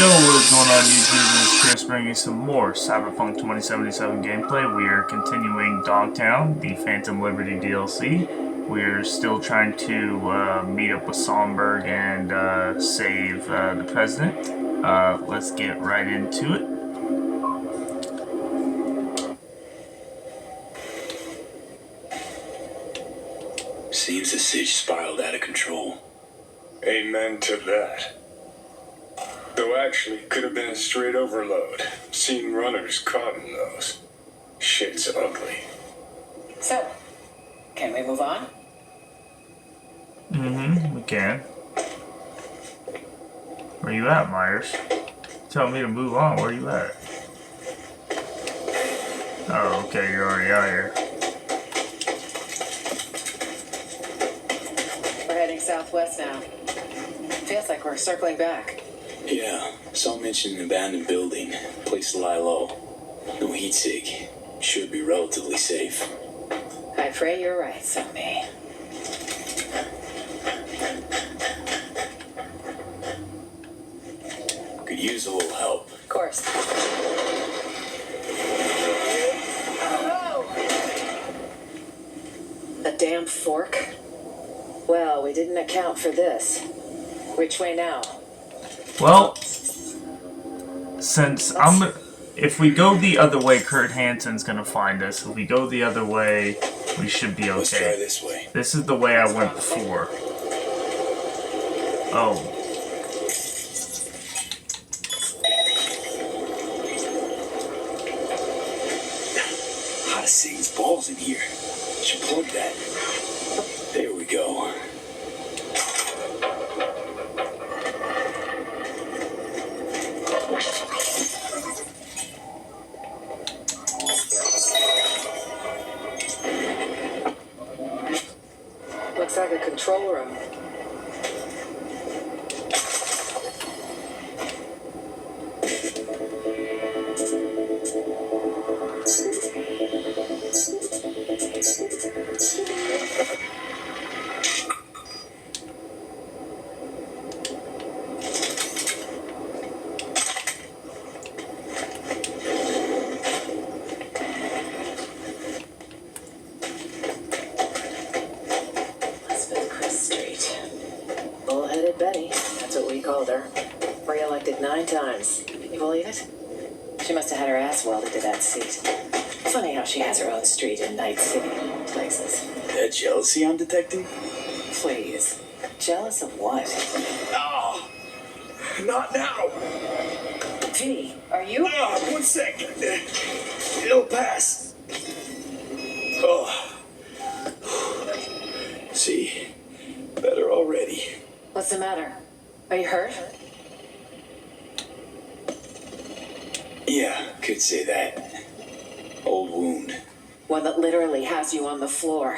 What is going on YouTube? This is Chris bringing you some more Cyberpunk 2077 gameplay. We are continuing Dogtown, the Phantom Liberty DLC. We're still trying to meet up with Songbird and save the President. Let's get right into it. Seems the siege spiraled out of control. Amen to that. Though actually, could have been a straight overload. Seen runners caught in those. Shit's ugly. So, can we move on? We can. Where you at, Myers? Tell me to move on. Where you at? Oh, okay, you're already out here. We're heading southwest now. Feels like we're circling back. Yeah, saw mention an abandoned building. Place to lie low. No heat sig. Should be relatively safe. I pray you're right, Zombie. Could use a little help. Of course. A damn fork? Well, we didn't account for this. Which way now? Well, since if we go the other way, Kurt Hansen's gonna find us. If we go the other way, we should be okay. Let's try this way. This is the way I went before. Oh. Hot as Satan's balls in here. Should plug that. There we go. Looks like a control room. Betty, that's what we called her. Re-elected 9 times. You believe it? She must have had her ass welded to that seat. Funny how she has her own street in Night City places. That jealousy I'm detecting? Please. Jealous of what? Oh, not now. V, are you? 1 second. It'll pass. Oh. See, better already. What's the matter? Are you hurt? Yeah, could say that. Old wound. One that literally has you on the floor.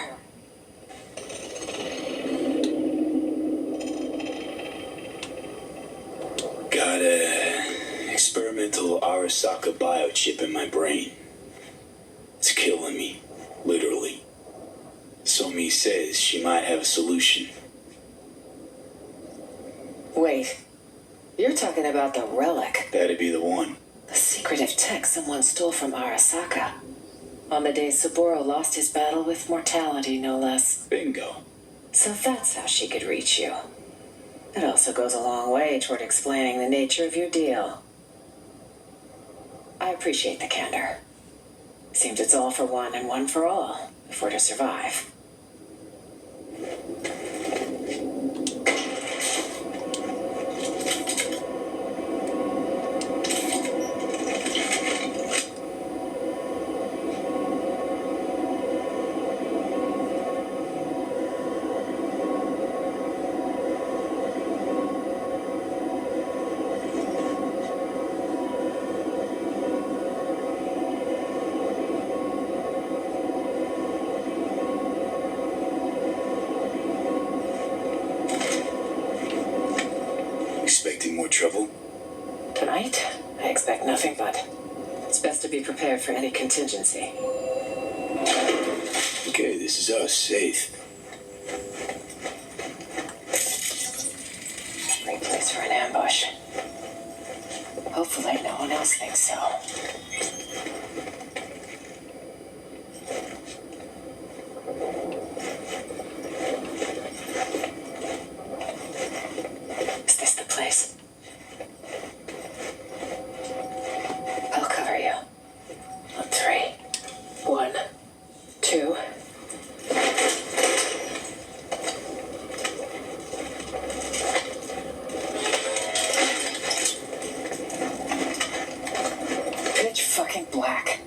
Got a experimental Arasaka biochip in my brain. It's killing me, literally. Somi says she might have a solution. Wait, you're talking about the relic. That'd be the one. The secretive tech someone stole from Arasaka. On the day Saburo lost his battle with mortality, no less. Bingo. So that's how she could reach you. It also goes a long way toward explaining the nature of your deal. I appreciate the candor. Seems it's all for one and one for all, if we're to survive. Expecting more trouble? Tonight, I expect nothing but. It's best to be prepared for any contingency. Okay, this is us, safe. Great place for an ambush. Hopefully no one else thinks so. Is this the place? I'll cover you. On 3. 1, 2. Pitch fucking black.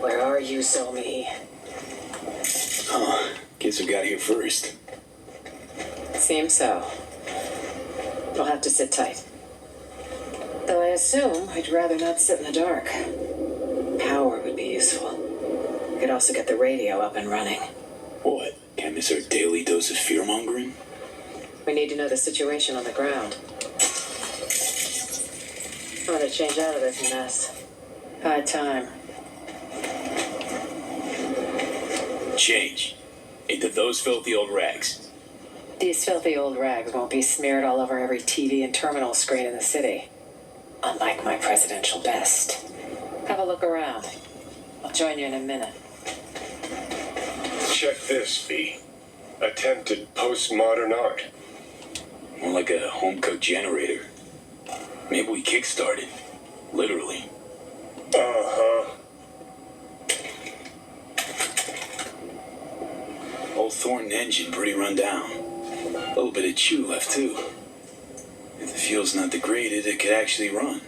Where are you, Zomi? Huh. Guess who got here first? Seems so. You'll have to sit tight. Though I assume I'd rather not sit in the dark. Power would be useful. We could also get the radio up and running. What? Can't miss our daily dose of fear-mongering? We need to know the situation on the ground. I want to change out of this mess. High time. Change. Into those filthy old rags. These filthy old rags won't be smeared all over every TV and terminal screen in the city. Unlike my presidential best. Have a look around. I'll join you in a minute. Check this, V. Attempted postmodern art. More like a home-cooked generator. Maybe we kickstart it. Literally. Uh-huh. Old Thornton engine pretty run down. A little bit of chew left, too. If the fuel's not degraded, it could actually run.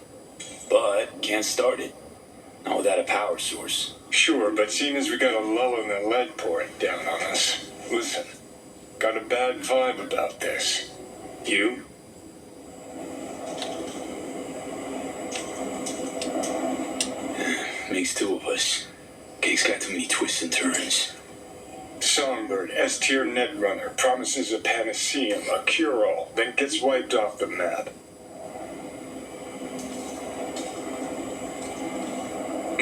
But can't start it. Not without a power source. Sure, but seeing as we got a lull in the lead pouring down on us. Listen, got a bad vibe about this. You? Makes 2 of us. Cake's got too many twists and turns. Songbird, S-tier netrunner, promises a panaceum, a cure-all, then gets wiped off the map.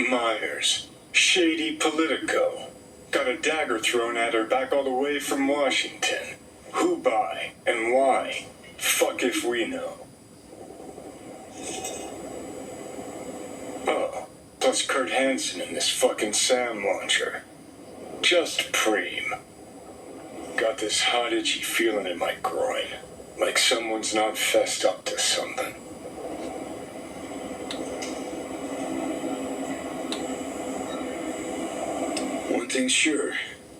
Myers, shady Politico, got a dagger thrown at her back all the way from Washington. Who by and why? Fuck if we know. Oh, plus Kurt Hansen and this fucking SAM launcher. Just preem. Got this hot itchy feeling in my groin. Like someone's not fessed up to something. One thing's sure.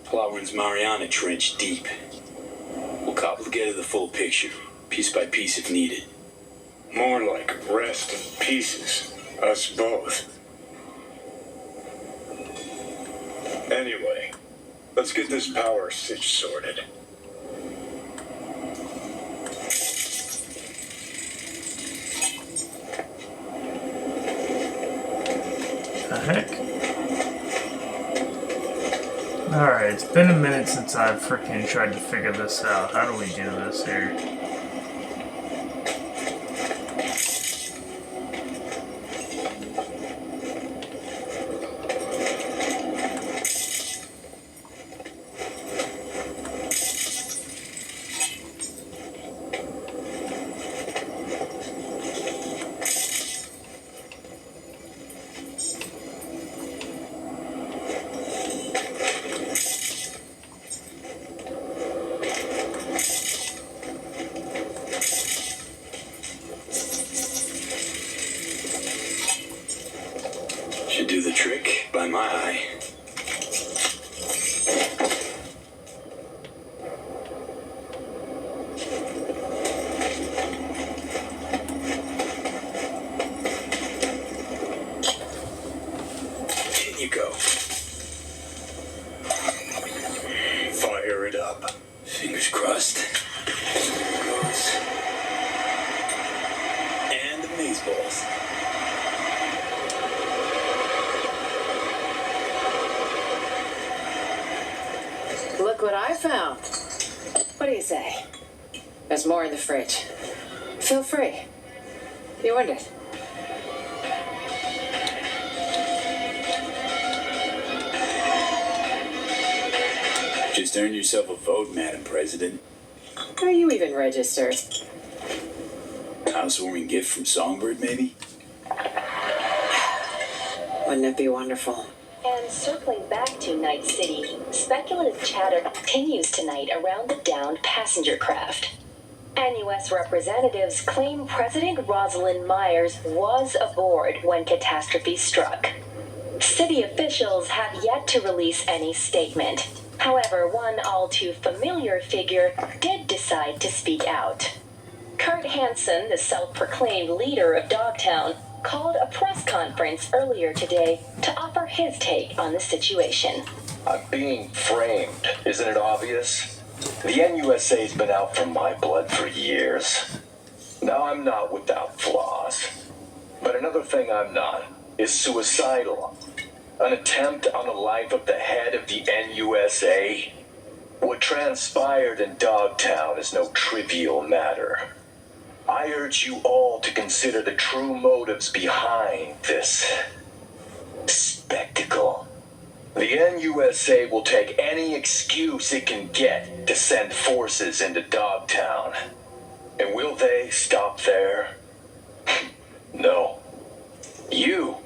Plowman's Mariana Trench deep. We'll cobble together the full picture, piece by piece if needed. More like rest in pieces. Us both. Anyway, let's get this power stitch sorted. The heck? Alright, it's been a minute since I've freaking tried to figure this out. How do we do this here? Should do the trick by my eye. In you go. Fire it up. Fingers crossed. Goes. And amazeballs. Look what I found. What do you say? There's more in the fridge. Feel free. You earned it. Just earned yourself a vote, Madam President. Are you even registered? I housewarming gift from Songbird, maybe? Wouldn't it be wonderful? And circling back to Night City, speculative chatter continues tonight around the downed passenger craft. NUS representatives claim President Rosalind Myers was aboard when catastrophe struck. City officials have yet to release any statement. However, one all too familiar figure did decide to speak out. Kurt Hansen, the self-proclaimed leader of Dogtown, called a press conference earlier today to offer his take on the situation. I'm being framed. Isn't it obvious? The NUSA's been out for my blood for years. Now I'm not without flaws. But another thing I'm not is suicidal. An attempt on the life of the head of the NUSA. What transpired in Dogtown is no trivial matter. I urge you all to consider the true motives behind this spectacle. The NUSA will take any excuse it can get to send forces into Dogtown. And will they stop there? No. You,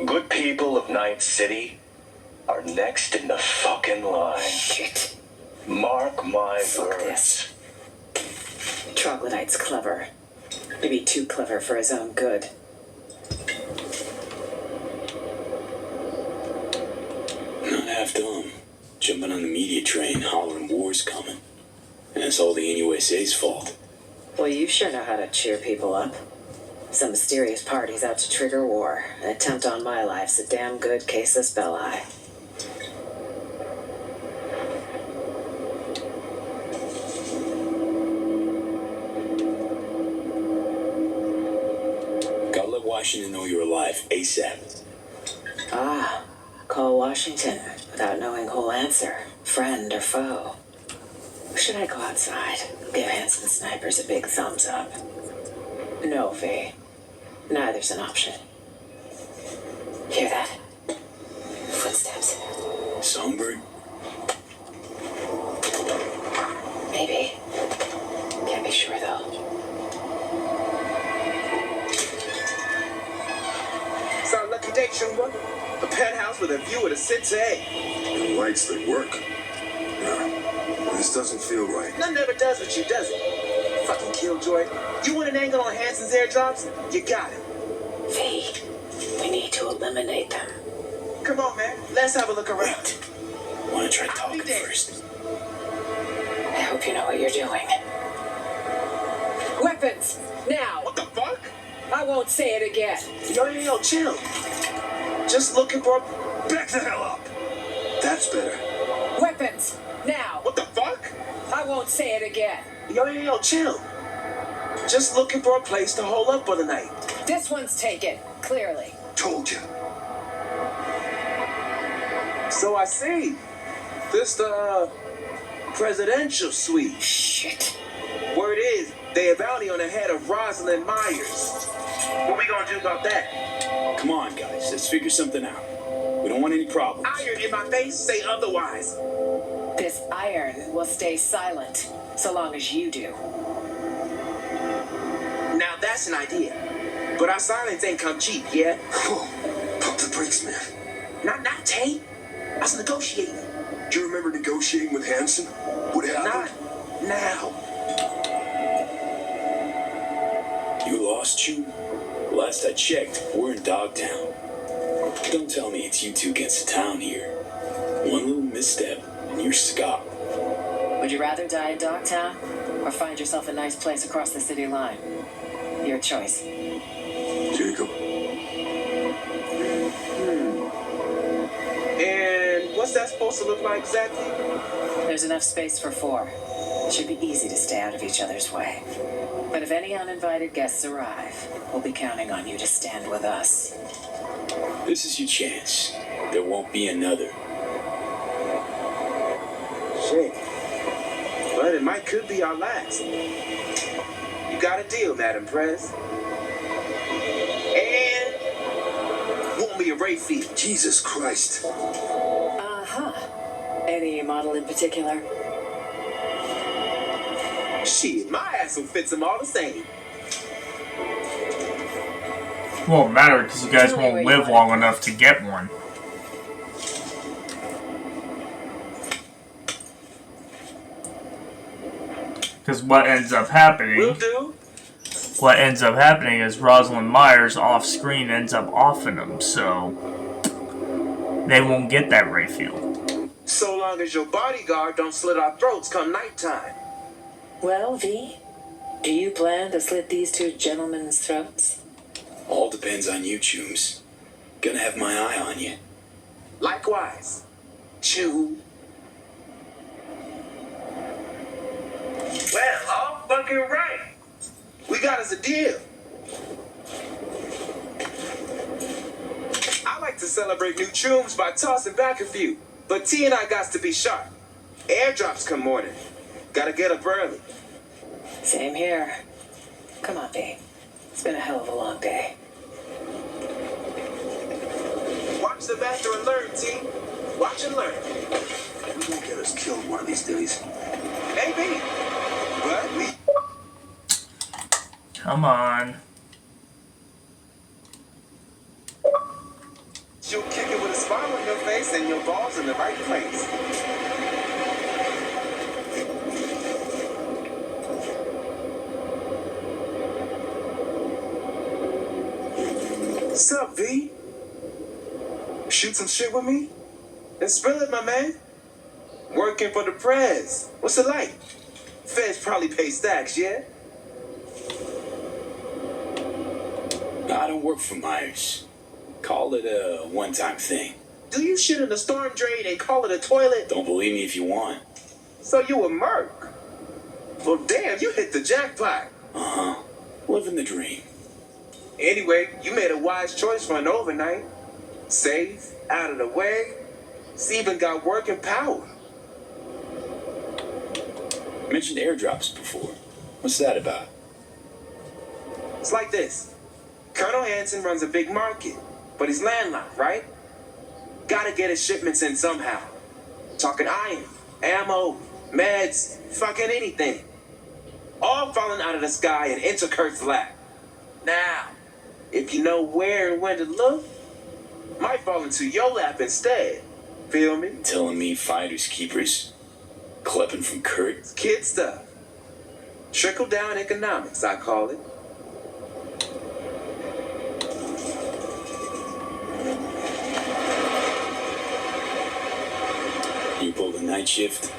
good people of Night City, are next in the fucking line. Shit. Mark my Fuck words. this. Troglodyte's clever. Maybe too clever for his own good. Not half dumb. Jumping on the media train, hollering war's coming. And it's all the NUSA's fault. Well, you sure know how to cheer people up. Some mysterious party's out to trigger war. An attempt on my life's a damn good casus belli. Gotta let Washington know you're alive, ASAP. Ah, call Washington without knowing who'll answer, friend or foe. Or should I go outside? Give Hanson snipers a big thumbs up. No, V. Neither's an option. Hear that? Footsteps. Songbird? Maybe. Can't be sure, though. It's our lucky day, Shumba. A penthouse with a view of the 6A. The lights, they work. No, this doesn't feel right. None never does with you, does it? Fucking killjoy. You want an angle on Hanson's airdrops? You got it. V, we need to eliminate them. Come on, man. Let's have a look around. Wait. Wanna try talking I'll be there. first? I hope you know what you're doing. Weapons! Now! What the fuck? I won't say it again. Yo, chill. Just looking for... Back the hell up! That's better. Weapons! Now! What the fuck? I won't say it again. Yo, chill. Just looking for a place to hold up for the night. This one's taken, clearly. Told you. So I see. This the presidential suite. Shit. Word is, they a bounty on the head of Rosalind Myers. What we gonna do about that? Come on, guys. Let's figure something out. We don't want any problems. Iron in my face, say otherwise. This iron will stay silent, so long as you do. Now that's an idea. But our silence ain't come cheap, yeah? Whoa. Pump the brakes, man. Not Tate. I was negotiating. Do you remember negotiating with Hanson? What happened? Not now. You lost, Chew? Last I checked, we're in Dogtown. Don't tell me it's you two against the town here. One little misstep, and you're Scott. Would you rather die in Dogtown, or find yourself a nice place across the city line? Your choice. Jacob. And what's that supposed to look like exactly? There's enough space for 4. It should be easy to stay out of each other's way. But if any uninvited guests arrive, we'll be counting on you to stand with us. This is your chance. There won't be another. Shit. But it could be our last. You got a deal, Madam Prez. And won't be a Ray fee. Jesus Christ. Uh-huh. Any model in particular? Shit, my ass will fit them all the same. Won't matter because you guys won't live long enough to get one. Because what ends up happening is Rosalind Myers off screen ends up offing them, so they won't get that Rayfield. So long as your bodyguard don't slit our throats come nighttime. Well, V, do you plan to slit these two gentlemen's throats? All depends on you, Chooms. Gonna have my eye on you. Likewise. Chew. Well, all fucking right. We got us a deal. I like to celebrate new Chooms by tossing back a few, but T and I got to be sharp. Airdrops come morning. Gotta get up early. Same here. Come on, V. It's been a hell of a long day. Watch the master and learn, T. Watch and learn. We're gonna get us killed one of these days. Maybe. But we... Come on. She'll kick it with a smile on your face and your balls in the right place. What's up, V? Shoot some shit with me? Then spill it, my man. Working for the prez. What's it like? Feds probably pay stacks, yeah? I don't work for Myers. Call it a one-time thing. Do you shit in a storm drain and call it a toilet? Don't believe me if you want. So you a merc? Well, damn, you hit the jackpot. Uh-huh. Living the dream. Anyway, you made a wise choice for an overnight. Safe, out of the way. It's even got working power. Mentioned airdrops before. What's that about? It's like this. Colonel Hansen runs a big market, but he's landlocked, right? Gotta get his shipments in somehow. Talking iron, ammo, meds, fucking anything. All falling out of the sky and into Kurt's lap. Now, if you know where and when to look, might fall into your lap instead. Feel me? Telling me fighters keepers? Klepping from Kurt? It's kid stuff. Trickle down economics, I call it. You pulled a night shift?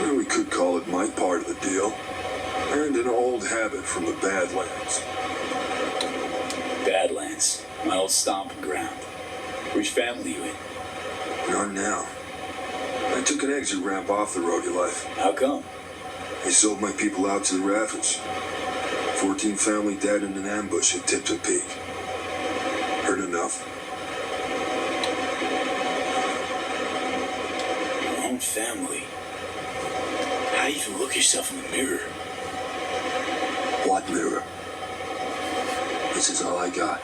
Well, we could call it my part of the deal. Earned an old habit from the Badlands. Badlands. My old stomping ground. Which family you in? Not now. I took an exit ramp off the road, your life. How come? I sold my people out to the Raffers. 14 family dead in an ambush at Tipton Peak. Heard enough? Your own family? How do you even look yourself in the mirror? What mirror? This is all I got.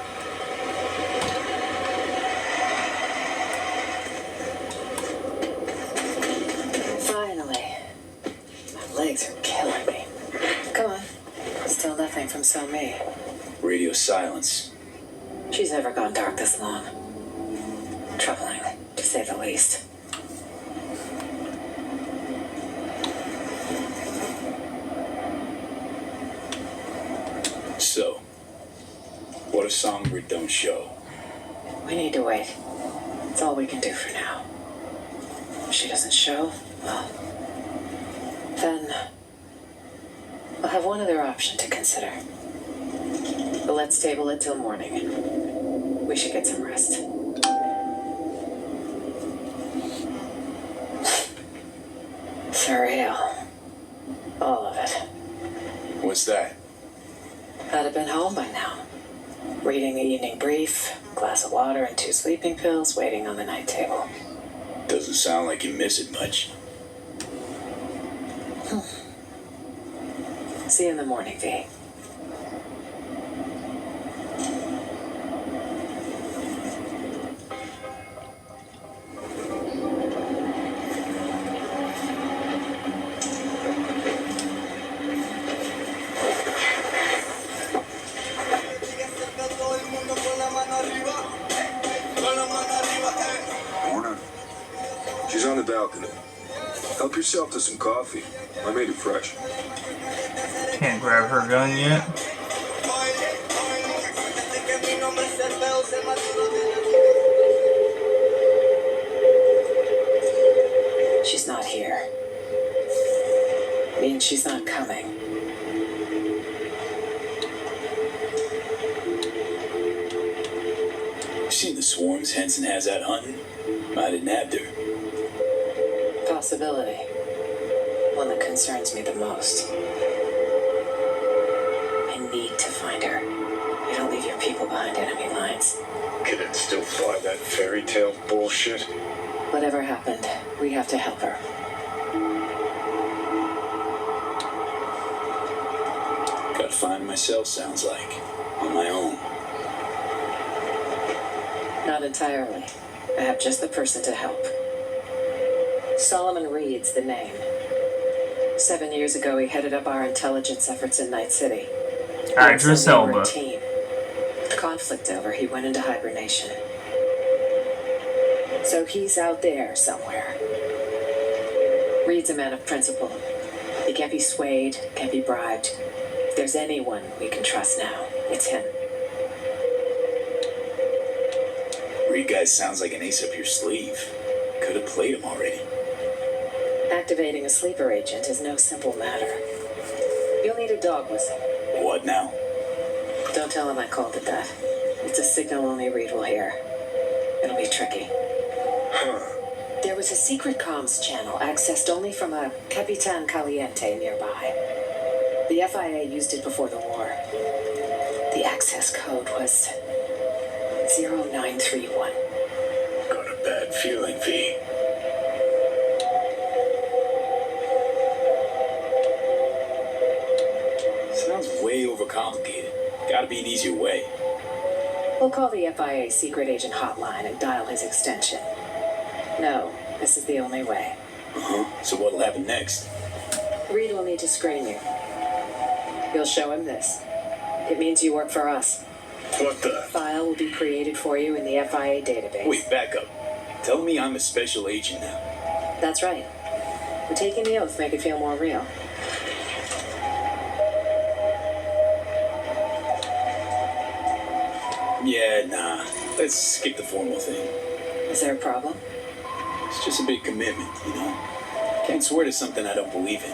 Finally. My legs are killing me. Come on. Still nothing from So Me. Radio silence. She's never gone dark this long. Troubling, to say the least. So, what if Songbird don't show? We need to wait. It's all we can do for now. If she doesn't show, well, then we'll have one other option to consider. But let's table it till morning. We should get some rest. Surreal. All of it. What's that? I'd have been home by now. Reading the evening brief, glass of water and 2 sleeping pills waiting on the night table. Doesn't sound like you miss it much. See you in the morning, V. yourself to some coffee. I made it fresh. Can't grab her gun yet. She's not here. Means she's not coming. You seen the swarms Henson has out hunting? Might have nabbed her. Possibility. One that concerns me the most. I need to find her. You don't leave your people behind enemy lines. Could it still buy that fairy tale bullshit? Whatever happened, we have to help her. Gotta find myself, sounds like. On my own. Not entirely. I have just the person to help. Solomon Reed's the name. 7 years ago, he headed up our intelligence efforts in Night City. Idris We were a Elba. team. Conflict over, he went into hibernation. So he's out there somewhere. Reed's a man of principle. He can't be swayed, can't be bribed. If there's anyone we can trust now, it's him. Reed guy sounds like an ace up your sleeve. Could have played him already. Activating a sleeper agent is no simple matter. You'll need a dog whistle. What now? Don't tell him I called it that. It's a signal only Reed will hear. It'll be tricky. There was a secret comms channel accessed only from a Capitan Caliente nearby. The FIA used it before the war. The access code was 0931. Got a bad feeling, V. Sounds way overcomplicated. Gotta be an easier way. We'll call the FIA secret agent hotline and dial his extension. No, this is the only way. So what'll happen next? Reed will need to screen you. You'll show him this. It means you work for us. What the? File will be created for you in the FIA database. Wait, back up. Tell me I'm a special agent now. That's right. We're taking the oath, make it feel more real. Yeah, nah. Let's skip the formal thing. Is there a problem? It's just a big commitment, you know? Can't swear to something I don't believe in.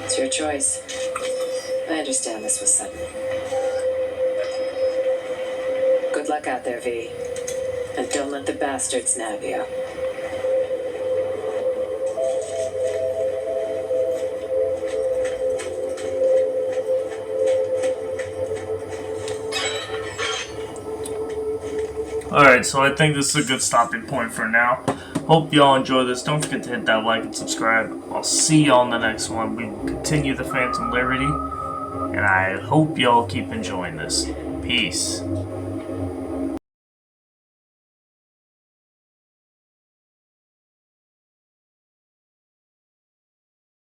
It's your choice. I understand this was sudden. Good luck out there, V. And don't let the bastards nab you. Alright, so I think this is a good stopping point for now. Hope y'all enjoy this. Don't forget to hit that like and subscribe. I'll see y'all in the next one. We will continue the Phantom Liberty. And I hope y'all keep enjoying this. Peace.